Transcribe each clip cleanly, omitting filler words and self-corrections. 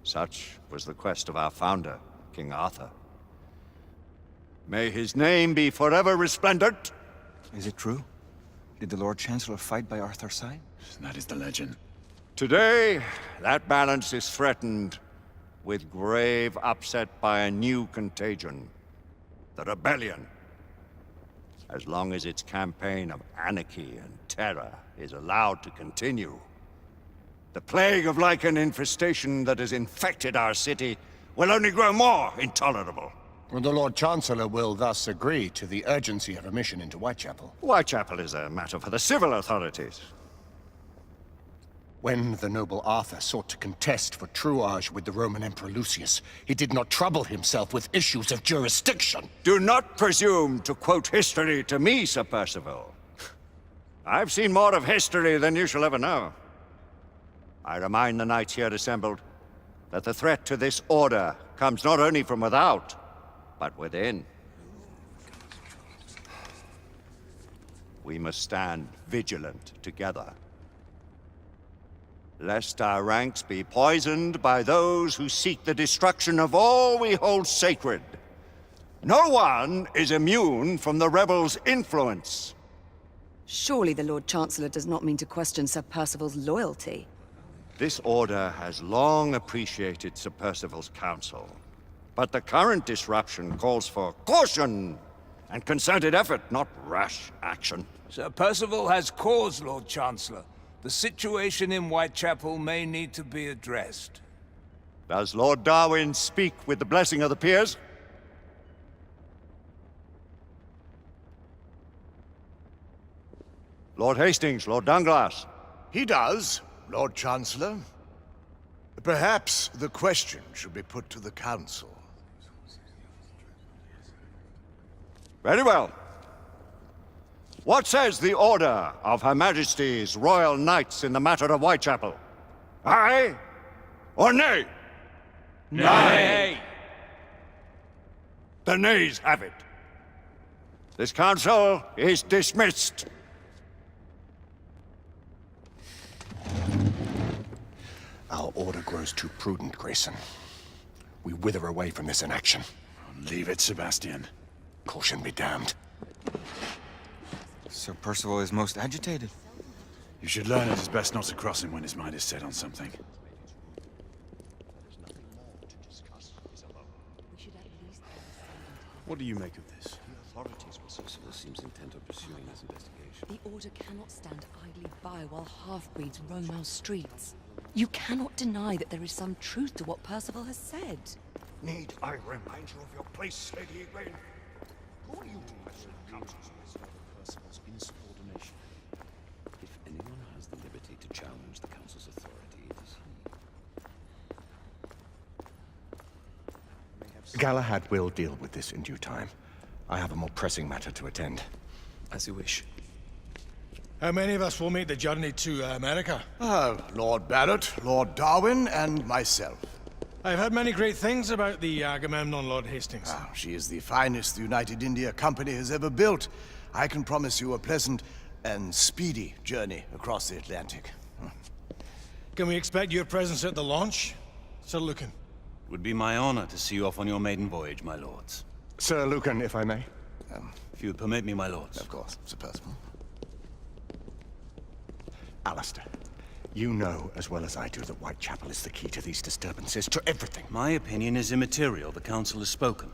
Such was the quest of our founder, King Arthur. May his name be forever resplendent. Is it true? Did the Lord Chancellor fight by Arthur's side? That is the legend. Today, that balance is threatened with grave upset by a new contagion. The rebellion. As long as its campaign of anarchy and terror is allowed to continue, the plague of Lycan infestation that has infected our city will only grow more intolerable. The Lord Chancellor will thus agree to the urgency of a mission into Whitechapel. Whitechapel is a matter for the civil authorities. When the noble Arthur sought to contest for truage with the Roman Emperor Lucius, he did not trouble himself with issues of jurisdiction. Do not presume to quote history to me, Sir Percival. I've seen more of history than you shall ever know. I remind the knights here assembled that the threat to this order comes not only from without, but within. We must stand vigilant together, lest our ranks be poisoned by those who seek the destruction of all we hold sacred. No one is immune from the rebels' influence. Surely the Lord Chancellor does not mean to question Sir Percival's loyalty. This order has long appreciated Sir Percival's counsel, but the current disruption calls for caution and concerted effort, not rash action. Sir Percival has cause, Lord Chancellor. The situation in Whitechapel may need to be addressed. Does Lord Darwin speak with the blessing of the peers? Lord Hastings, Lord Dunglass. He does, Lord Chancellor. Perhaps the question should be put to the Council. Very well. What says the Order of Her Majesty's Royal Knights in the matter of Whitechapel? Aye or nay? Nay! The nays have it. This council is dismissed. Our order grows too prudent, Grayson. We wither away from this inaction. Leave it, Sebastian. Caution be damned. Sir Percival is most agitated. You should learn it is best not to cross him when his mind is set on something. What do you make of this? The authorities will Percival seems intent on pursuing this investigation. The Order cannot stand idly by while half-breeds roam our streets. You cannot deny that there is some truth to what Percival has said. Need I remind you of your place, Lady Egwene? Who are you to question the council's Percival's insubordination. If anyone has the liberty to challenge the council's authority, it is he. Galahad will deal with this in due time. I have a more pressing matter to attend. As you wish. How many of us will make the journey to America? Lord Barrett, Lord Darwin, and myself. I've heard many great things about the Agamemnon, Lord Hastings. She is the finest the United India Company has ever built. I can promise you a pleasant and speedy journey across the Atlantic. Can we expect your presence at the launch, Sir Lucan? It would be my honor to see you off on your maiden voyage, my lords. Sir Lucan, if I may. If you would permit me, my lords. Of course, Sir Percival. Alistair, you know as well as I do that Whitechapel is the key to these disturbances, to everything. My opinion is immaterial. The council has spoken.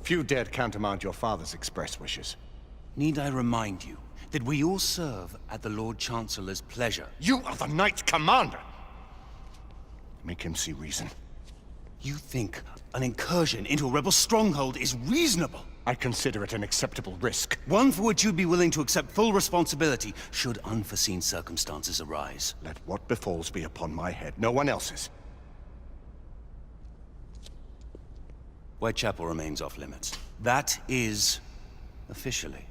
Few dared countermand your father's express wishes. Need I remind you that we all serve at the Lord Chancellor's pleasure? You are the Knight Commander! Make him see reason. You think an incursion into a rebel stronghold is reasonable? I consider it an acceptable risk. One for which you'd be willing to accept full responsibility should unforeseen circumstances arise. Let what befalls be upon my head, no one else's. Whitechapel remains off limits. That is officially.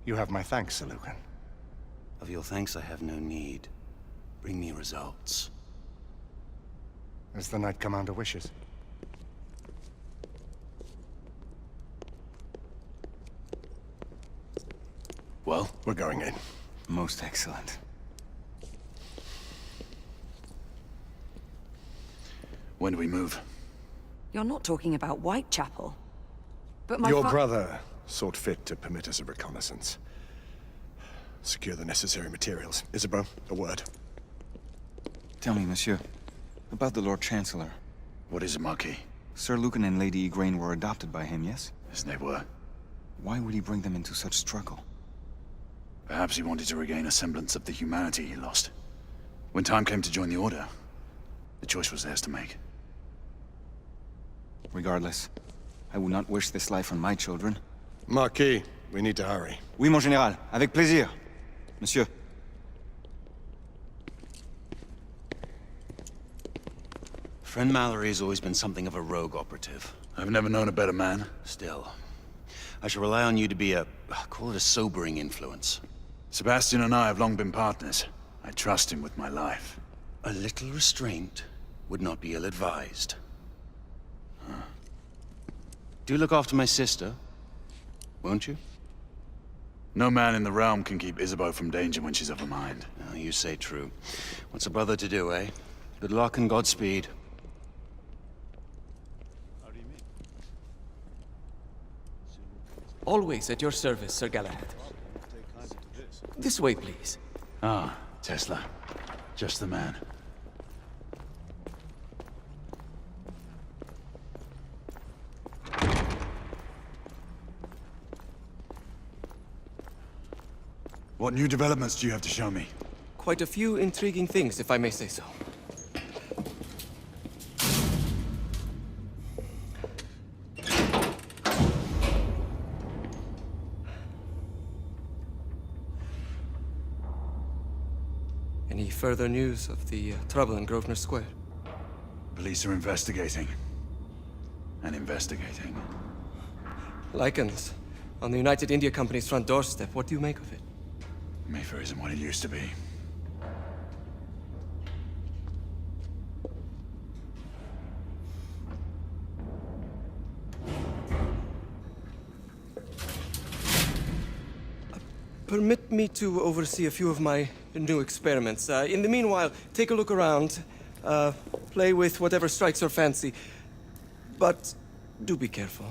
You have my thanks, Sir Lucan. Of your thanks I have no need. Bring me results. As the Knight Commander wishes. Well, we're going in. Most excellent. When do we move? You're not talking about Whitechapel. But my Your brother sought fit to permit us a reconnaissance. Secure the necessary materials. Isabeau, a word. Tell me, monsieur, about the Lord Chancellor. What is it, Marquis? Sir Lucan and Lady Igraine were adopted by him, yes? Yes, they were. Why would he bring them into such struggle? Perhaps he wanted to regain a semblance of the humanity he lost. When time came to join the Order, the choice was theirs to make. Regardless, I would not wish this life on my children. Marquis, we need to hurry. Oui, mon général. Avec plaisir. Monsieur. Friend Mallory has always been something of a rogue operative. I've never known a better man. Still, I shall rely on you to be call it a sobering influence. Sebastian and I have long been partners. I trust him with my life. A little restraint would not be ill-advised. Do look after my sister, won't you? No man in the realm can keep Isabeau from danger when she's of a mind. Oh, you say true. What's a brother to do, eh? Good luck and Godspeed. Always at your service, Sir Galahad. This way, please. Ah, Tesla. Just the man. What new developments do you have to show me? Quite a few intriguing things, if I may say so. Any further news of the trouble in Grosvenor Square? Police are investigating. And investigating. Lycans, on the United India Company's front doorstep. What do you make of it? Mayfair isn't what it used to be. Permit me to oversee a few of my new experiments. In the meanwhile, take a look around. Play with whatever strikes your fancy. But do be careful.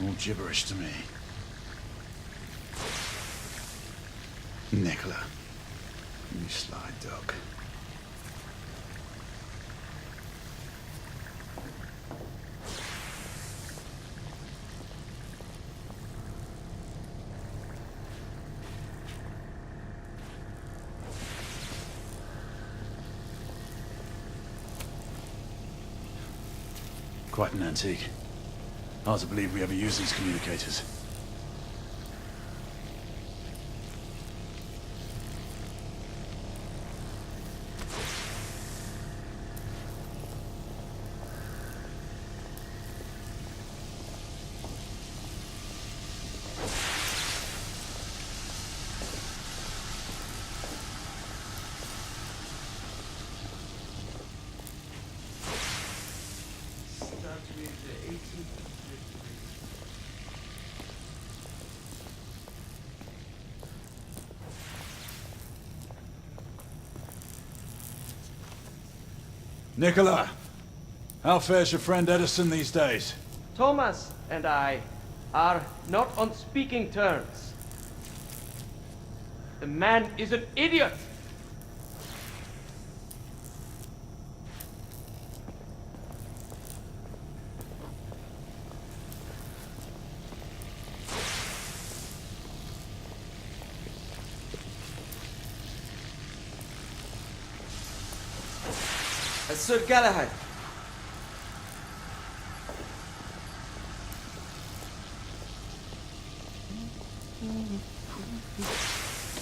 All gibberish to me. Nicola, you sly dog. Quite an antique. Hard to believe we ever use these communicators. Nicola, how fares your friend Edison these days? Thomas and I are not on speaking terms. The man is an idiot! Sir Galahad.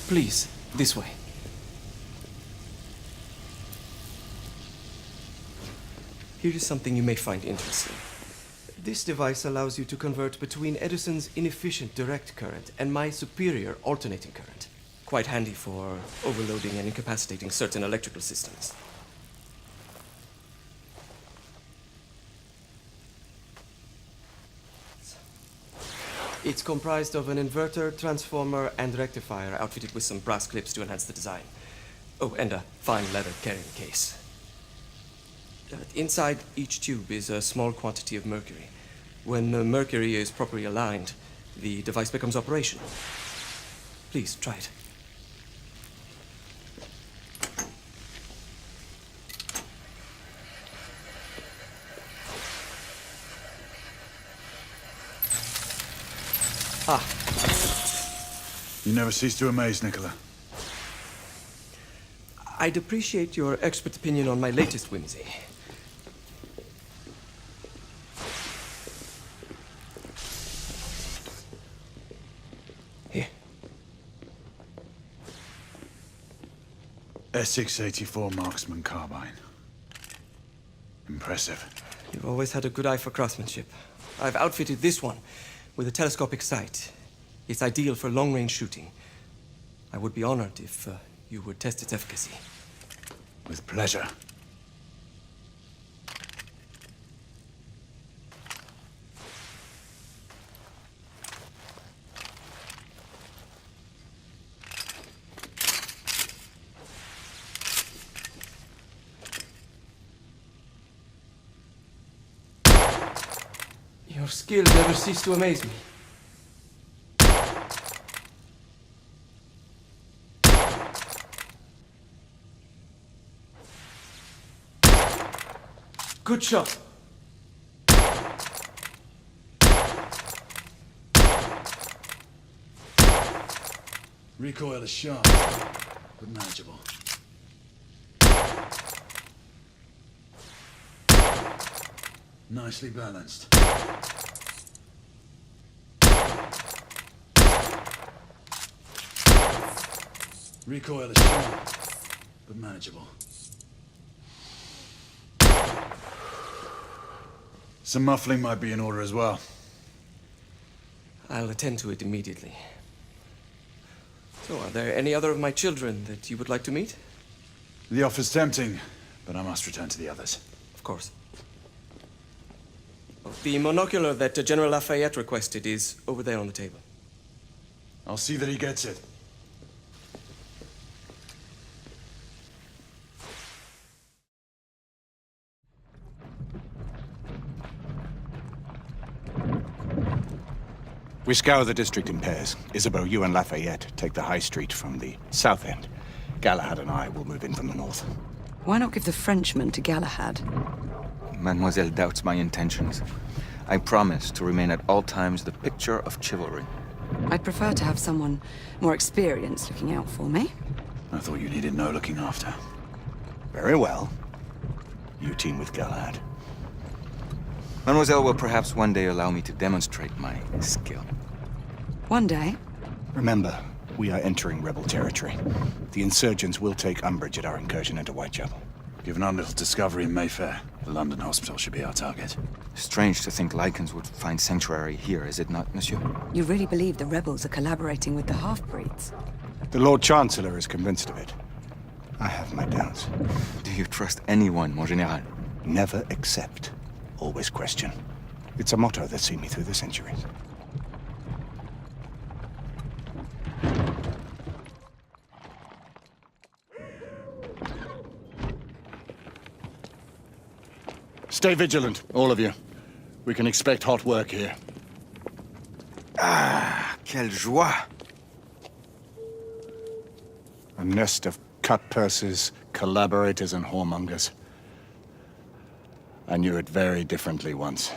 Please, this way. Here is something you may find interesting. This device allows you to convert between Edison's inefficient direct current and my superior alternating current. Quite handy for overloading and incapacitating certain electrical systems. It's comprised of an inverter, transformer, and rectifier outfitted with some brass clips to enhance the design. Oh, and a fine leather carrying case. Inside each tube is a small quantity of mercury. When the mercury is properly aligned, the device becomes operational. Please, try it. Ah. You never cease to amaze, Nicola. I'd appreciate your expert opinion on my latest whimsy. Here. S684 Marksman Carbine. Impressive. You've always had a good eye for craftsmanship. I've outfitted this one with a telescopic sight. It's ideal for long-range shooting. I would be honored if you would test its efficacy. With pleasure. Your skill never ceased to amaze me. Good shot. Recoil is sharp, but manageable. Nicely balanced. Recoil is sharp, but manageable. Some muffling might be in order as well. I'll attend to it immediately. So, are there any other of my children that you would like to meet? The offer's tempting, but I must return to the others. Of course. The monocular that General Lafayette requested is over there on the table. I'll see that he gets it. We scour the district in pairs. Isabeau, you and Lafayette take the high street from the south end. Galahad and I will move in from the north. Why not give the Frenchman to Galahad? Mademoiselle doubts my intentions. I promise to remain at all times the picture of chivalry. I'd prefer to have someone more experienced looking out for me. I thought you needed no looking after. Very well. You team with Galahad. Mademoiselle will perhaps one day allow me to demonstrate my skill. One day? Remember, we are entering rebel territory. The insurgents will take umbrage at our incursion into Whitechapel. Given our little discovery in Mayfair, the London hospital should be our target. Strange to think Lycans would find sanctuary here, is it not, monsieur? You really believe the rebels are collaborating with the half-breeds? The Lord Chancellor is convinced of it. I have my doubts. Do you trust anyone, mon général? Never accept. Always question. It's a motto that's seen me through the centuries. Stay vigilant, all of you. We can expect hot work here. Ah, quelle joie! A nest of cut-purses, collaborators, and whoremongers. I knew it very differently once.